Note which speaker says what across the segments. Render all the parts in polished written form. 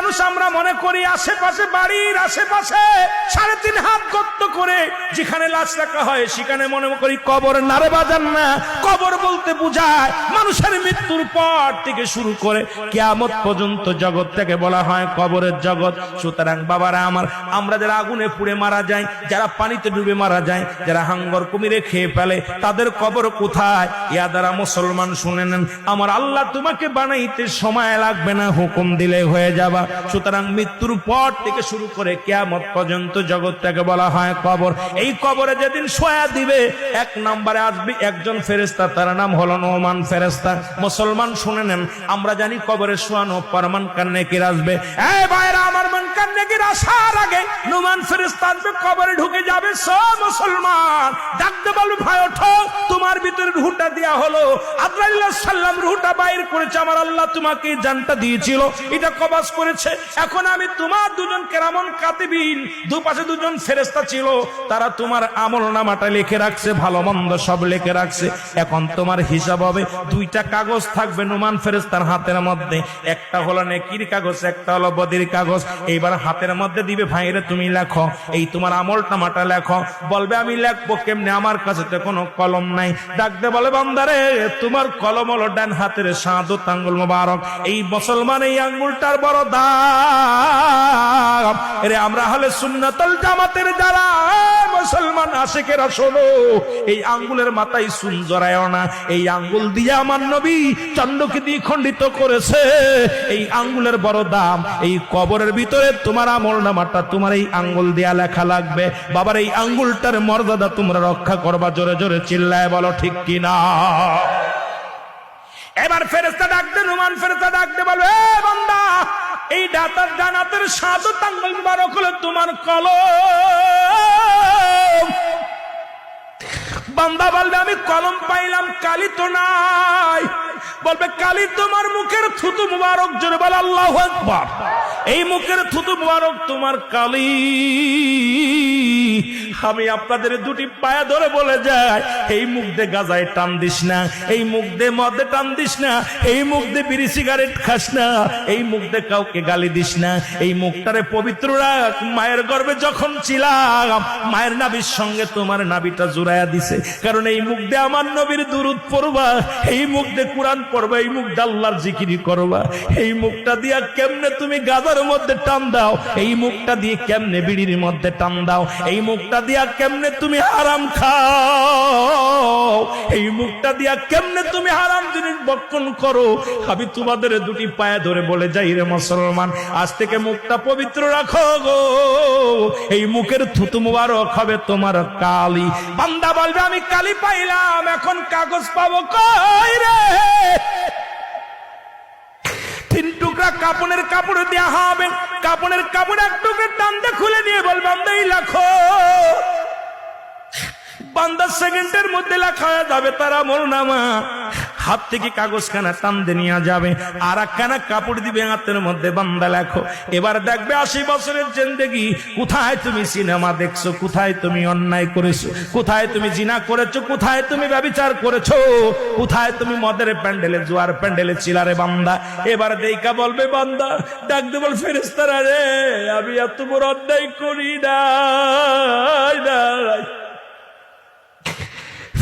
Speaker 1: মানুষ আমরা মনে করি আশেপাশে, বাড়ির আশেপাশে 3.5 হাত গর্ত করে যেখানে লাশ রাখা হয় সেখানে মনে করি কবর। নারে বাজান না, কবর বলতে বোঝায় মানুষের মৃত্যুর পর থেকে শুরু করে কিয়ামত পর্যন্ত জগৎটাকে বলা হয় কবরের জগৎ। সুতরাং বাবারা আমার, আমরা যারা আগুনে পুড়ে মারা যায়, যারা পানিতে ডুবে মারা যায়, যারা হাঙ্গর কুমিরে খেয়ে ফেলে, তাদের কবর কোথায়? ইয়া দ্বারা মুসলমান শুনে নেন, আমার আল্লাহ তোমাকে বানাইতে সময় লাগবে না, হুকুম দিলে হয়ে যাবা। সুতরাং মৃত্যুর পর থেকে শুরু করে কিয়ামত পর্যন্ত জগৎটাকে বলা হয় কবর। এই কবরে যেদিন শোয়া দিবে, 1 নম্বরে আসবে একজন ফেরেশতা, তার নাম হলো নোমান ফেরেশতা। মুসলমান শুনে নেন, আমরা জানি কবরে শোয়ানো পরমান কান্নেকির আসবে। এই ভাইরা আমার, মান কান্নেকির আসার আগে নোমান ফেরেশতা আসবে, কবরে ঢুকে যাবে। সব মুসলমান ডাকতে বলবে, ভাই ওঠো, তোমার ভিতরে রূহটা দেয়া হলো। আজরাইল আলাইহিস সালাম রূহটা বাইর করেছে, আমার আল্লাহ তোমাকে জানটা দিয়েছিল, এটা কবজ করেছে। এখন আমি তোমার দুজন কেরামন কাতিবিন, দুপাশে দুজন ফেরেশতা ছিল, তারা তোমার আমলনামাটা লিখে রাখছে, ভালো মন্দ সব লিখে রাখছে। এখন তোমার হিসাব হবে, 2টা কাগজ থাকবে নোমান ফেরেশতার হাতের মধ্যে, একটা হলো নেকির কাগজ, একটা হলো বদির কাগজ। এইবার হাতের মধ্যে দিবে, ভাইরে তুমি লেখো, এই তোমার আমলনামাটা লেখো। বলবে আমি লিখবো কেমনে, আমার কাছে তো কোনো কলম নাই। ডাকতে বলে, বান্দারে তোমার কলম হলো ডান হাতের শাহাদাত আঙ্গুল মোবারক, এই মুসলমান এই আঙ্গুলটার বড় দাম। এরে আমরা হলে সুন্নাতুল জামাতের যারা মুসলমান আশিকেরা, শোনো, এই আঙ্গুলের মাথায় চুল জড়ায়ও না। এই আঙ্গুল দিয়ে আমার নবী চন্দ্রকে দিয়ে খণ্ডিত করেছে, এই আঙ্গুলের বড় দাম। এই কবরের ভিতরে তোমার আমলনামাটা তোমার এই আঙ্গুল দিয়া লেখা লাগবে। বাবার এই আঙ্গুলটার মর্যাদা তোমরা রক্ষা করবা, জোরে জোরে চিল্লায় বলো ঠিক কিনা। এবার ফেরেশতা ডাকতে, নোমান ফেরেশতা ডাকতে বলবে, এ বান্দা, এই ডান হাতের শাহাদাত আঙ্গুল মোবারক হলো তোমার কলম। বান্দা বলবে, আমি কলম পাইলাম, কালি তো নাই। বলবে, কালি তোমার মুখের থুতু মুবারক, জোরে বল আল্লাহু আকবার। এই মুখের থুতু মুবারক তোমার কালি। আমি আপনাদের 2টি পায়া ধরে বলে যাই, এই মুখ দিয়ে গাজায় টান দিস না, এই মুখ দিয়ে মদে টান দিস না, এই মুখ দিয়ে বিড়ি সিগারেট খাস না, এই মুখ দিয়ে কাউকে গালি দিস না। এই মুখটারে পবিত্র রাখ। মায়ের গর্ভে যখন ছিলাম, মায়ের নাভির সঙ্গে তোমার নাভিটা জুড়াইয়া দিছে, কারণ এই মুখ দিয়ে আমার নবীর দুরূদ পড়বা, এই মুখ দিয়ে কোরআন পড়বা, এই মুখ দিয়ে আল্লাহর জিকির করবা। এই মুখটা দিয়া কেমনে তুমি গাজার মধ্যে টান দাও, এই মুখটা দিয়ে কেমনে বিড়ির মধ্যে টান দাও, এই মুখটা দিয়া কেমনে তুমি হারাম খাও, এই মুখটা দিয়া কেমনে তুমি হারাম জিনিস ভক্ষণ করো। আমি তোমাদের 2টি পায়ে ধরে বলে যাই রে মুসলমান, আজ থেকে মুখটা পবিত্র রাখো গো। এই মুখের থুতু মুবারক হবে তোমার কালি। বান্দা বলবে, আমি কালি পাইলাম, এখন কাগজ পাবো কই রে? 3 টুকরা কাপড়ের কাপড় দেয়া হবে, কাপড়ের কাপড় 1 টুকরা টান দিয়ে খুলে নিয়ে বল, বান্দা এই লেখো। বান্দা সেকেন্ডের মধ্যে লেখা হয়ে যাবে তার আমলনামা। হাত থেকে কাগজখানা টান দিয়ে নিয়ে যাবে, আর একখানা কাপড় দিবে হাতের মধ্যে, বান্দা লেখো। এবার দেখবে 80 বছরের জিন্দেগি, কোথায় তুমি সিনেমা দেখছো, কোথায় তুমি অন্যায় করেছো, কোথায় তুমি জিনা করেছো, কোথায় তুমি ব্যভিচার করেছো, কোথায় তুমি মদের প্যান্ডেলে, জুয়ার প্যান্ডেলে ছিলারে বান্দা। এবার দেইকা বলবে বান্দা, ডাকতে বল, ফেরেশতারা রে, আমি এত বড় অন্যায় করি না।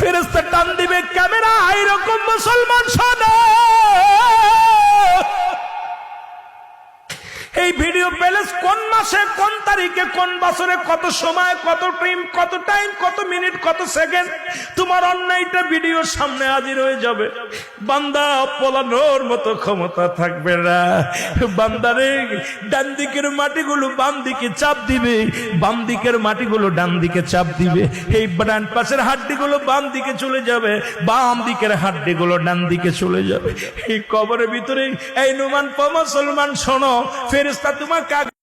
Speaker 1: ফেরেশতা টান দিবে ক্যামেরা, এরকম মুসলমান শোনো, এই ভিডিও প্যালেস কোন মাসে, কোন তারিখে, কোন বছরে, কত সময়, কত টাইম, কত মিনিট, কত সেকেন্ড, তোমার অন্যায়টা ভিডিওর সামনে হাজির হয়ে যাবে। বান্দা পলানোর মতো ক্ষমতা থাকবে না। বান্দারে ডান দিকের মাটিগুলো বাম দিকে চাপ দিবে, বাম দিকের মাটিগুলো ডান দিকে চাপ দিবে। এই ডান পাশের হাড্ডিগুলো বাম দিকে চলে যাবে, বাম দিকের হাড্ডিগুলো ডান দিকে চলে যাবে। এই কবরের ভিতরে এই নুমান মুসলমান শোনো, ফেরেশতা তোমার